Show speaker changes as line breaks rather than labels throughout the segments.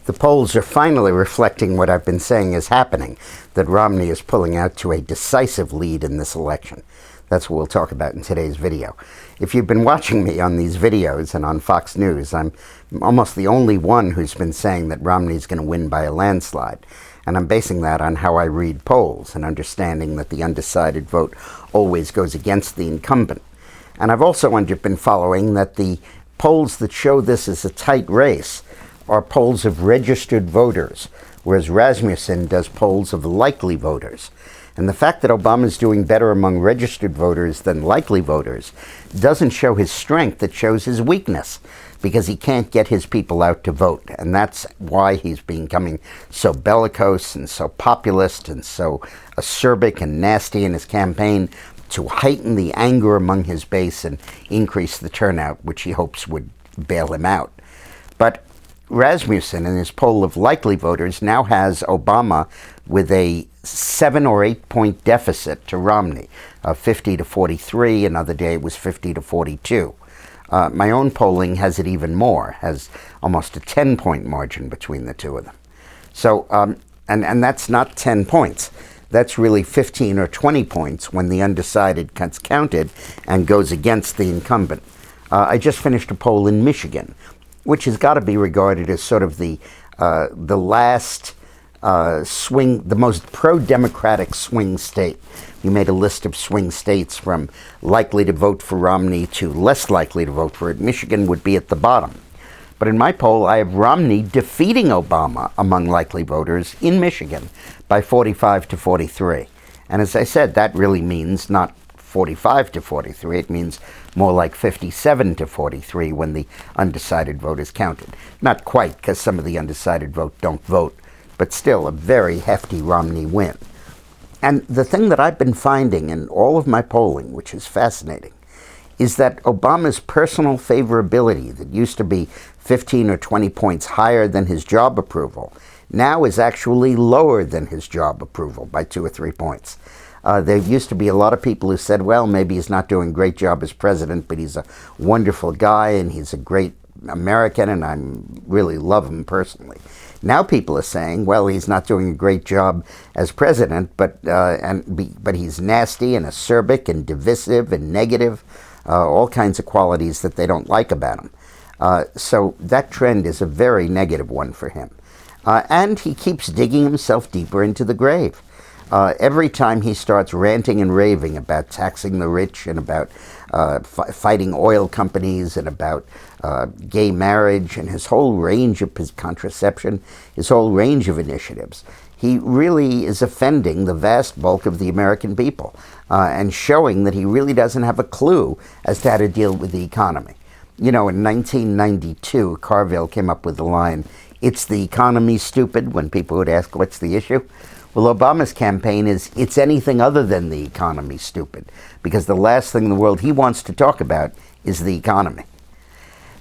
The polls are finally reflecting what I've been saying is happening, that Romney is pulling out to a decisive lead in this election. That's what we'll talk about in today's video. If you've been watching me on these videos and on Fox News, I'm almost the only one who's been saying that Romney's going to win by a landslide. And I'm basing that on how I read polls and understanding that the undecided vote always goes against the incumbent. And I've also been following that the polls that show this as a tight race are polls of registered voters, whereas Rasmussen does polls of likely voters. And the fact that Obama's doing better among registered voters than likely voters doesn't show his strength, it shows his weakness, because he can't get his people out to vote. And that's why he's becoming so bellicose and so populist and so acerbic and nasty in his campaign, to heighten the anger among his base and increase the turnout, which he hopes would bail him out. But Rasmussen, in his poll of likely voters, now has Obama with a 7 or 8 point deficit to Romney, 50 to 43. Another day it was 50 to 42. My own polling has it even more, has almost a 10-point margin between the two of them. So, and that's not 10 points. That's really 15 or 20 points when the undecided gets counted and goes against the incumbent. I just finished a poll in Michigan, which has got to be regarded as sort of the last swing, the most pro-democratic swing state. We made a list of swing states from likely to vote for Romney to less likely to vote for it. Michigan would be at the bottom. But in my poll, I have Romney defeating Obama among likely voters in Michigan by 45 to 43. And as I said, that really means not 45 to 43. It means more like 57 to 43 when the undecided vote is counted. Not quite, because some of the undecided vote don't vote, but still a very hefty Romney win. And the thing that I've been finding in all of my polling, which is fascinating, is that Obama's personal favorability that used to be 15 or 20 points higher than his job approval now is actually lower than his job approval by 2 or 3 points. There used to be a lot of people who said, well, maybe he's not doing a great job as president, but he's a wonderful guy and he's a great American and I really love him personally. Now people are saying, well, he's not doing a great job as president, but he's nasty and acerbic and divisive and negative, all kinds of qualities that they don't like about him. So that trend is a very negative one for him. And he keeps digging himself deeper into the grave. Every time he starts ranting and raving about taxing the rich and about fighting oil companies and about gay marriage and his whole range of contraception, his whole range of initiatives, he really is offending the vast bulk of the American people and showing that he really doesn't have a clue as to how to deal with the economy. You know, in 1992, Carville came up with the line, "It's the economy, stupid," when people would ask, what's the issue? Well, Obama's campaign is, it's anything other than the economy, stupid, because the last thing in the world he wants to talk about is the economy.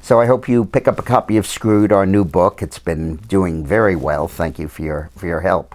So I hope you pick up a copy of Screwed, our new book. It's been doing very well. Thank you for your help.